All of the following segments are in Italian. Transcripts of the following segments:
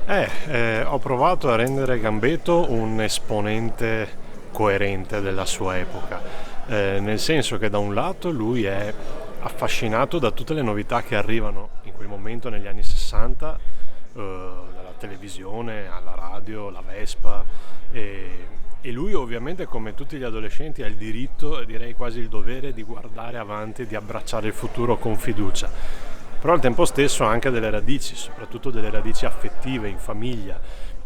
Ho provato a rendere Gambetto un esponente coerente della sua epoca, nel senso che da un lato lui è affascinato da tutte le novità che arrivano in quel momento negli anni 60, dalla televisione alla radio, la Vespa, e lui ovviamente come tutti gli adolescenti ha il diritto e direi quasi il dovere di guardare avanti, di abbracciare il futuro con fiducia, però al tempo stesso ha anche delle radici, soprattutto delle radici affettive in famiglia,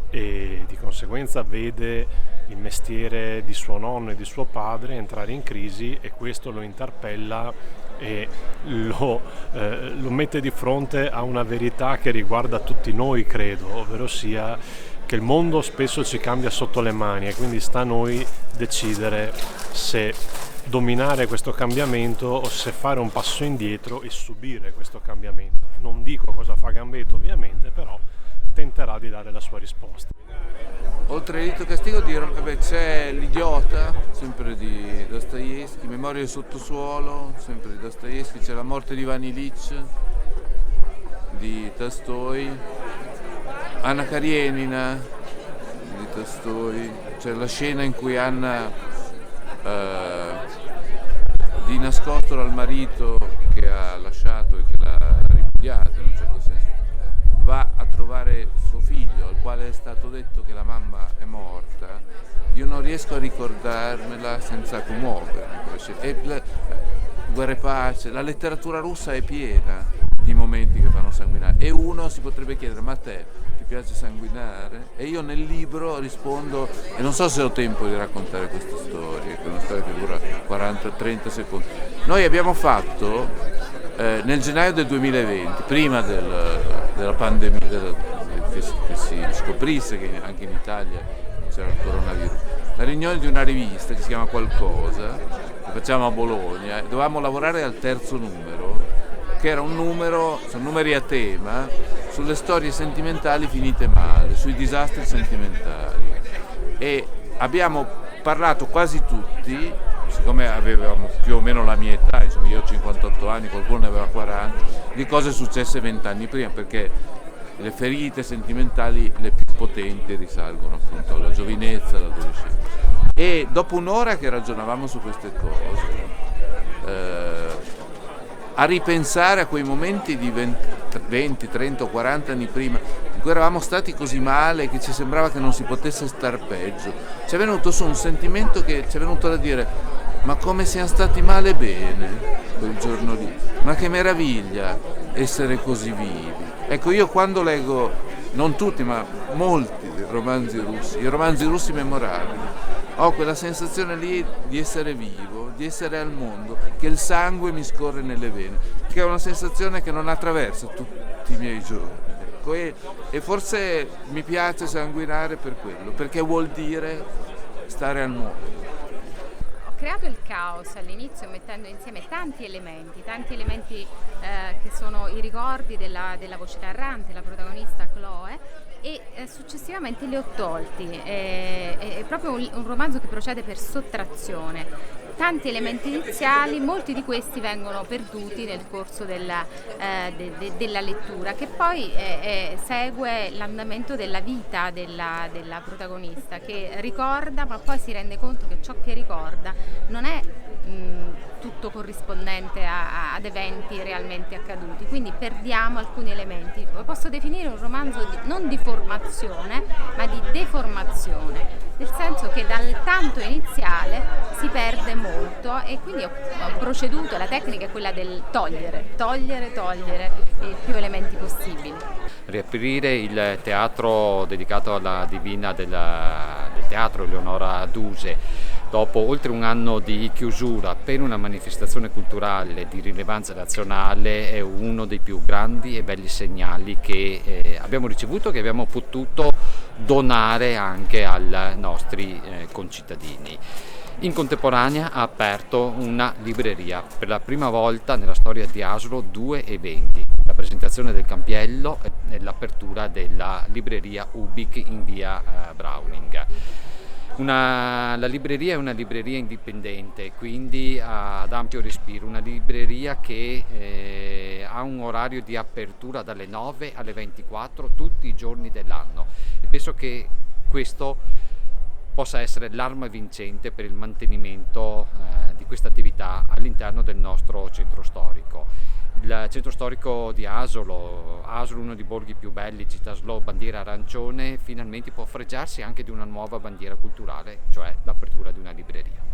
e di conseguenza vede il mestiere di suo nonno e di suo padre entrare in crisi, e questo lo interpella e lo mette di fronte a una verità che riguarda tutti noi, credo, ovvero sia che il mondo spesso ci cambia sotto le mani, e quindi sta a noi decidere se dominare questo cambiamento o se fare un passo indietro e subire questo cambiamento. Non dico cosa fa Gambetto ovviamente, però tenterà di dare la sua risposta. Oltre Delitto e Castigo c'è L'Idiota, sempre di Dostoevskij, Memorie del sottosuolo, sempre di Dostoevskij, c'è La morte di Ivan Ilitch di Tolstoi, Anna Karenina di Tolstoi, c'è la scena in cui Anna di nascosto dal marito che ha lasciato e che l'ha ripudiato in un certo senso, va a trovare suo figlio al quale è stato detto che la mamma è morta. Io non riesco a ricordarmela senza commuovermi. Guerra e pace, la letteratura russa è piena di momenti che fanno sanguinare, e uno si potrebbe chiedere: ma a te ti piace sanguinare? E io nel libro rispondo, e non so se ho tempo di raccontare questa storia, che è una storia che dura 40-30 secondi. Noi abbiamo fatto nel gennaio del 2020, prima della pandemia, che si scoprisse che anche in Italia c'era il coronavirus, la riunione di una rivista che si chiama Qualcosa, che facciamo a Bologna, dovevamo lavorare al terzo numero, che era un numero, sono numeri a tema, sulle storie sentimentali finite male, sui disastri sentimentali. E abbiamo parlato quasi tutti, siccome avevamo più o meno la mia età, insomma io ho 58 anni, qualcuno ne aveva 40, di cose successe 20 anni prima, perché le ferite sentimentali le più potenti risalgono appunto alla giovinezza, all'adolescenza. E dopo un'ora che ragionavamo su queste cose, a ripensare a quei momenti di 20, 30 o 40 anni prima, in cui eravamo stati così male che ci sembrava che non si potesse star peggio, ci è venuto su un sentimento che ci è venuto da dire: ma come siamo stati male bene quel giorno lì, ma che meraviglia essere così vivi. Ecco, io quando leggo, non tutti ma molti i romanzi russi memorabili, ho quella sensazione lì di essere vivo, di essere al mondo, che il sangue mi scorre nelle vene, che è una sensazione che non attraversa tutti i miei giorni. Ecco, e forse mi piace sanguinare per quello, perché vuol dire stare al mondo. Ho creato il caos all'inizio mettendo insieme tanti elementi che sono i ricordi della voce narrante, la protagonista Chloe, e successivamente li ho tolti. È proprio un romanzo che procede per sottrazione. Tanti elementi iniziali, molti di questi vengono perduti nel corso della lettura, che poi segue l'andamento della vita della protagonista, che ricorda, ma poi si rende conto che ciò che ricorda non è tutto corrispondente ad eventi realmente accaduti, quindi perdiamo alcuni elementi. Posso definire un romanzo non di formazione ma di deformazione, nel senso che dal tanto iniziale si perde molto, e quindi ho proceduto, la tecnica è quella del togliere più elementi possibili. Riaprire il teatro dedicato alla divina del teatro Eleonora Duse, dopo oltre un anno di chiusura per una manifestazione culturale di rilevanza nazionale, è uno dei più grandi e belli segnali che abbiamo ricevuto, che abbiamo potuto donare anche ai nostri concittadini. In contemporanea ha aperto una libreria, per la prima volta nella storia di Asolo 2 eventi, la presentazione del Campiello e l'apertura della libreria Ubik in via Browning. La libreria è una libreria indipendente, quindi ad ampio respiro, una libreria che ha ha un orario di apertura dalle 9 alle 24 tutti i giorni dell'anno e penso che questo possa essere l'arma vincente per il mantenimento di questa attività all'interno del nostro centro storico. Il centro storico di Asolo, uno dei borghi più belli, città slow, bandiera arancione, finalmente può fregiarsi anche di una nuova bandiera culturale, cioè l'apertura di una libreria.